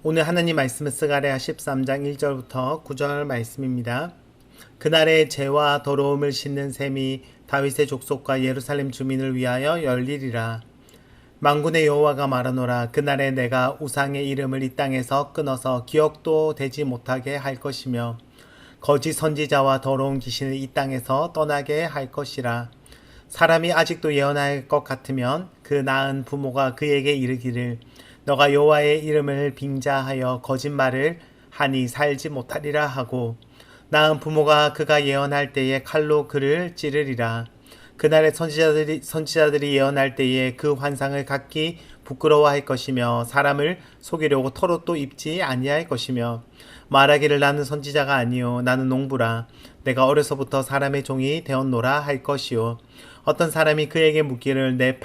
오늘 하나님 말씀은 스가랴 13장 1절부터 9절 말씀입니다. 그날의 죄와 더러움을 씻는 셈이 다윗의 족속과 예루살렘 주민을 위하여 열리리라. 만군의 여호와가 말하노라. 그날에 내가 우상의 이름을 이 땅에서 끊어서 기억도 되지 못하게 할 것이며 거짓 선지자와 더러운 귀신을 이 땅에서 떠나게 할 것이라. 사람이 아직도 예언할 것 같으면 그 나은 부모가 그에게 이르기를 너가 여호와의 이름을 빙자하여 거짓말을 하니 살지 못하리라 하고, 나은 부모가 그가 예언할 때에 칼로 그를 찌르리라. 그날에 선지자들이 예언할 때에 그 환상을 각기 부끄러워할 것이며 사람을 속이려고 털옷도 입지 아니할 것이며 말하기를 나는 선지자가 아니요 나는 농부라. 내가 어려서부터 사람의 종이 되었노라 할 것이요. 어떤 사람이 그에게 묻기를 내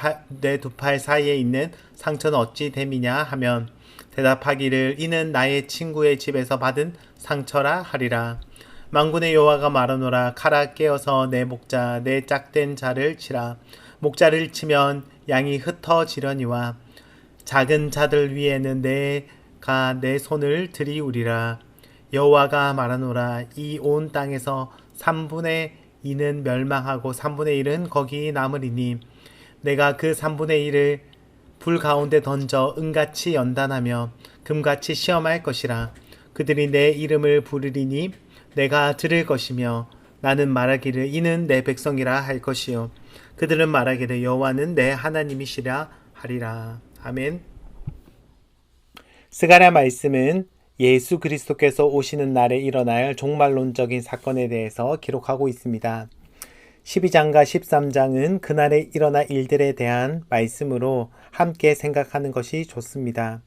두 팔 사이에 있는 상처는 어찌 됨이냐 하면 대답하기를 이는 나의 친구의 집에서 받은 상처라 하리라. 만군의 여호와가 말하노라. 칼아 깨어서 내 목자 내 짝된 자를 치라. 목자를 치면 양이 흩어지려니와 작은 자들 위에는 내가 내 손을 들이우리라. 여호와가 말하노라. 이 온 땅에서 3분의 2는 멸망하고 3분의 1은 거기 남으리니 내가 그 3분의 1을 불 가운데 던져 은같이 연단하며 금같이 시험할 것이라. 그들이 내 이름을 부르리니 내가 들을 것이며 나는 말하기를 이는 내 백성이라 할 것이요 그들은 말하기를 여호와는 내 하나님이시라 하리라. 아멘. 스가랴 말씀은 예수 그리스도께서 오시는 날에 일어날 종말론적인 사건에 대해서 기록하고 있습니다. 12장과 13장은 그날에 일어날 일들에 대한 말씀으로 함께 생각하는 것이 좋습니다.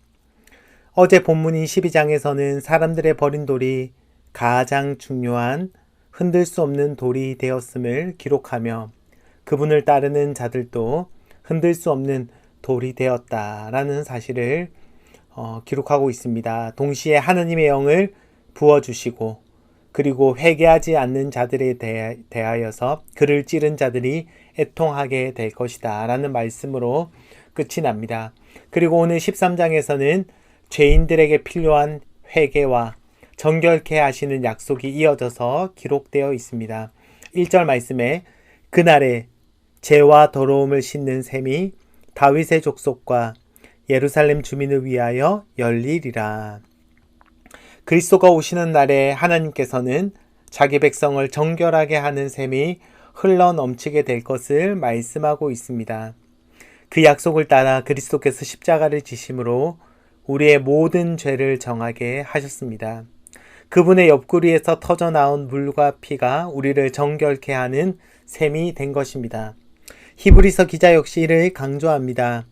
어제 본문인 12장에서는 사람들의 버린 돌이 가장 중요한 흔들 수 없는 돌이 되었음을 기록하며 그분을 따르는 자들도 흔들 수 없는 돌이 되었다라는 사실을 기록하고 있습니다. 동시에 하나님의 영을 부어주시고 그리고 회개하지 않는 자들에 대하여서 그를 찌른 자들이 애통하게 될 것이다 라는 말씀으로 끝이 납니다. 그리고 오늘 13장에서는 죄인들에게 필요한 회개와 정결케 하시는 약속이 이어져서 기록되어 있습니다. 1절 말씀에 그날에 죄와 더러움을 씻는 셈이 다윗의 족속과 예루살렘 주민을 위하여 열리리라. 그리스도가 오시는 날에 하나님께서는 자기 백성을 정결하게 하는 셈이 흘러 넘치게 될 것을 말씀하고 있습니다. 그 약속을 따라 그리스도께서 십자가를 지심으로 우리의 모든 죄를 정하게 하셨습니다. 그분의 옆구리에서 터져나온 물과 피가 우리를 정결케 하는 셈이 된 것입니다. 히브리서 기자 역시 이를 강조합니다.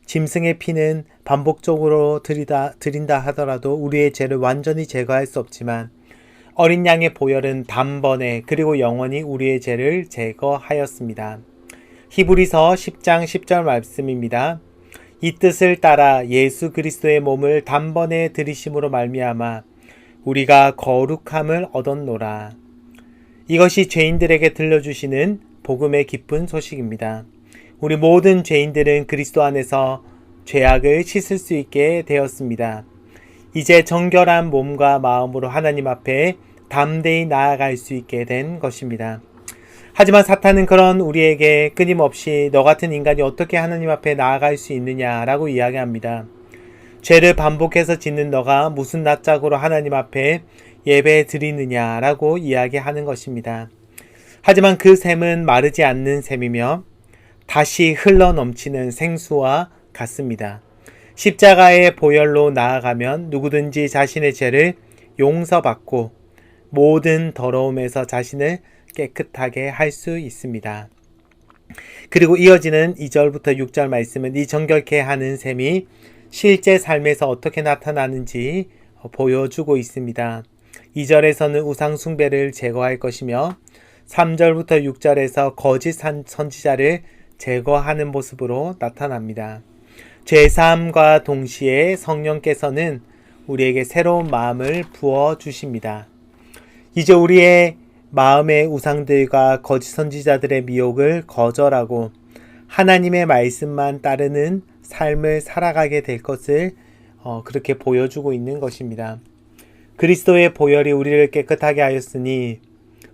짐승의 피는 반복적으로 드린다 하더라도 우리의 죄를 완전히 제거할 수 없지만 어린 양의 보혈은 단번에 그리고 영원히 우리의 죄를 제거하였습니다. 히브리서 10장 10절 말씀입니다. 이 뜻을 따라 예수 그리스도의 몸을 단번에 들이심으로 말미암아 우리가 거룩함을 얻었노라. 이것이 죄인들에게 들려주시는 복음의 기쁜 소식입니다. 우리 모든 죄인들은 그리스도 안에서 죄악을 씻을 수 있게 되었습니다. 이제 정결한 몸과 마음으로 하나님 앞에 담대히 나아갈 수 있게 된 것입니다. 하지만 사탄은 그런 우리에게 끊임없이 너 같은 인간이 어떻게 하나님 앞에 나아갈 수 있느냐라고 이야기합니다. 죄를 반복해서 짓는 너가 무슨 낯짝으로 하나님 앞에 예배 드리느냐라고 이야기하는 것입니다. 하지만 그 셈은 마르지 않는 셈이며 다시 흘러 넘치는 생수와 같습니다. 십자가의 보혈로 나아가면 누구든지 자신의 죄를 용서받고 모든 더러움에서 자신을 깨끗하게 할 수 있습니다. 그리고 이어지는 2절부터 6절 말씀은 이 정결케 하는 셈이 실제 삶에서 어떻게 나타나는지 보여주고 있습니다. 2절에서는 우상 숭배를 제거할 것이며 3절부터 6절에서 거짓 선지자를 제거하는 모습으로 나타납니다. 죄사함과 동시에 성령께서는 우리에게 새로운 마음을 부어주십니다. 이제 우리의 마음의 우상들과 거짓 선지자들의 미혹을 거절하고 하나님의 말씀만 따르는 삶을 살아가게 될 것을 그렇게 보여주고 있는 것입니다. 그리스도의 보혈이 우리를 깨끗하게 하였으니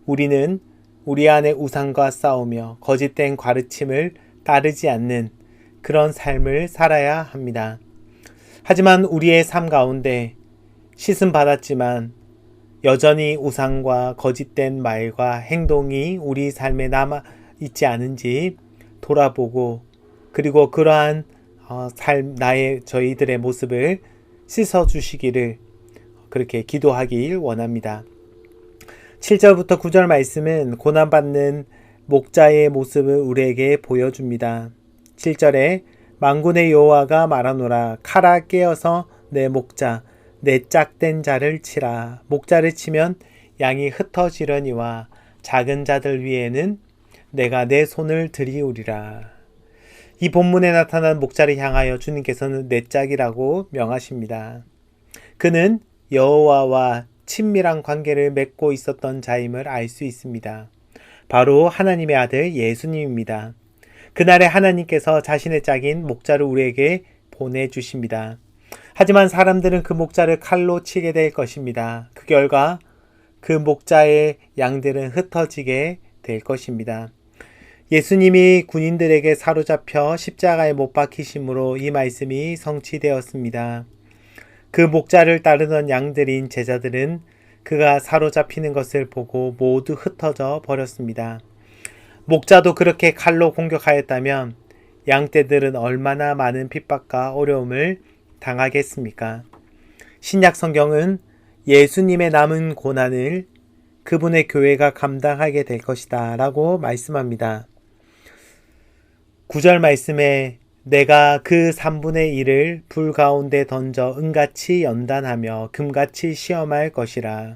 우리는 우리 안에 우상과 싸우며 거짓된 가르침을 따르지 않는 그런 삶을 살아야 합니다. 하지만 우리의 삶 가운데 씻음 받았지만 여전히 우상과 거짓된 말과 행동이 우리 삶에 남아 있지 않은지 돌아보고 그리고 그러한 저희들의 모습을 씻어 주시기를 그렇게 기도하길 원합니다. 7절부터 9절 말씀은 고난받는 목자의 모습을 우리에게 보여줍니다. 7절에 만군의 여호와가 말하노라 칼아 깨어서 내 목자 내 짝된 자를 치라. 목자를 치면 양이 흩어지려니와 작은 자들 위에는 내가 내 손을 들이우리라. 이 본문에 나타난 목자를 향하여 주님께서는 내 짝이라고 명하십니다. 그는 여호와와 친밀한 관계를 맺고 있었던 자임을 알 수 있습니다. 바로 하나님의 아들 예수님입니다. 그날에 하나님께서 자신의 짝인 목자를 우리에게 보내주십니다. 하지만 사람들은 그 목자를 칼로 치게 될 것입니다. 그 결과 그 목자의 양들은 흩어지게 될 것입니다. 예수님이 군인들에게 사로잡혀 십자가에 못 박히심으로 이 말씀이 성취되었습니다. 그 목자를 따르던 양들인 제자들은 그가 사로잡히는 것을 보고 모두 흩어져 버렸습니다. 목자도 그렇게 칼로 공격하였다면 양떼들은 얼마나 많은 핍박과 어려움을 당하겠습니까? 신약 성경은 예수님의 남은 고난을 그분의 교회가 감당하게 될 것이다 라고 말씀합니다. 9절 말씀에 내가 그 3분의 1을 불 가운데 던져 은같이 연단하며 금같이 시험할 것이라.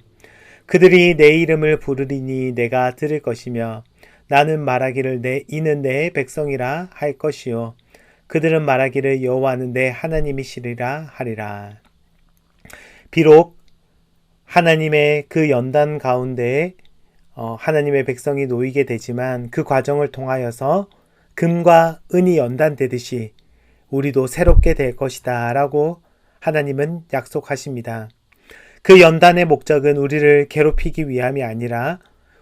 그들이 내 이름을 부르리니 내가 들을 것이며 나는 말하기를 이는 내 백성이라 할 것이요 그들은 말하기를 여호와는 내 하나님이시리라 하리라. 비록 하나님의 그 연단 가운데 하나님의 백성이 놓이게 되지만 그 과정을 통하여서 금과 은이 연단되듯이 우리도 새롭게 될 것이다 라고 하나님은 약속하십니다. 그 연단의 목적은 우리를 괴롭히기 위함이 아니라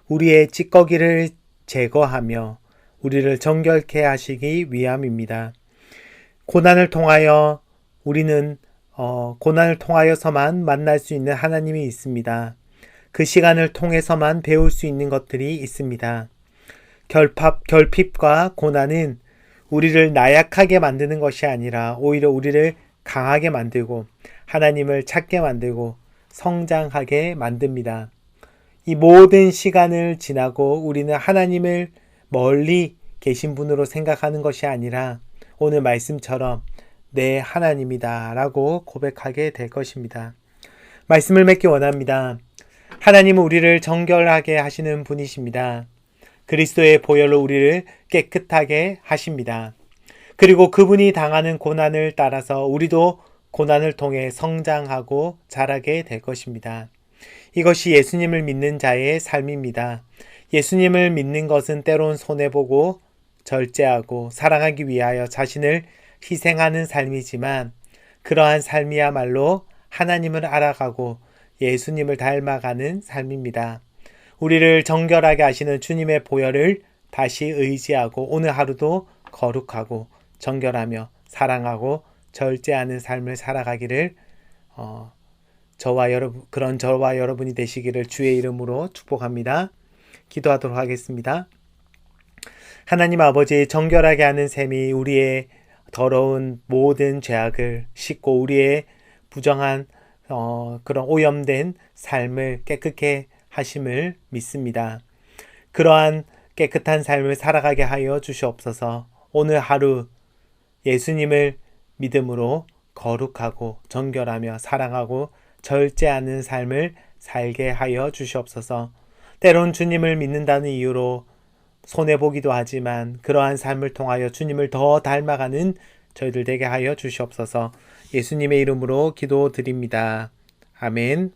우리의 찌꺼기를 제거하며 우리를 정결케 하시기 위함입니다. 고난을 통하여 우리는 고난을 통하여서만 만날 수 있는 하나님이 있습니다. 그 시간을 통해서만 배울 수 있는 것들이 있습니다. 결핍과 고난은 우리를 나약하게 만드는 것이 아니라 오히려 우리를 강하게 만들고 하나님을 찾게 만들고 성장하게 만듭니다. 이 모든 시간을 지나고 우리는 하나님을 멀리 계신 분으로 생각하는 것이 아니라 오늘 말씀처럼 내 하나님이다 라고 고백하게 될 것입니다. 말씀을 맺기 원합니다. 하나님은 우리를 정결하게 하시는 분이십니다. 그리스도의 보혈로 우리를 깨끗하게 하십니다. 그리고 그분이 당하는 고난을 따라서 우리도 고난을 통해 성장하고 자라게 될 것입니다. 이것이 예수님을 믿는 자의 삶입니다. 예수님을 믿는 것은 때론 손해보고 절제하고 사랑하기 위하여 자신을 희생하는 삶이지만 그러한 삶이야말로 하나님을 알아가고 예수님을 닮아가는 삶입니다. 우리를 정결하게 하시는 주님의 보혈을 다시 의지하고 오늘 하루도 거룩하고 정결하며 사랑하고 절제하는 삶을 살아가기를 저와 여러분이 되시기를 주의 이름으로 축복합니다. 기도하도록 하겠습니다. 하나님 아버지, 정결하게 하는 셈이 우리의 더러운 모든 죄악을 씻고 우리의 부정한 그런 오염된 삶을 깨끗게 하심을 믿습니다. 그러한 깨끗한 삶을 살아가게 하여 주시옵소서. 오늘 하루 예수님을 믿음으로 거룩하고 정결하며 사랑하고 절제하는 삶을 살게 하여 주시옵소서. 때론 주님을 믿는다는 이유로 손해보기도 하지만 그러한 삶을 통하여 주님을 더 닮아가는 저희들 되게 하여 주시옵소서. 예수님의 이름으로 기도드립니다. 아멘.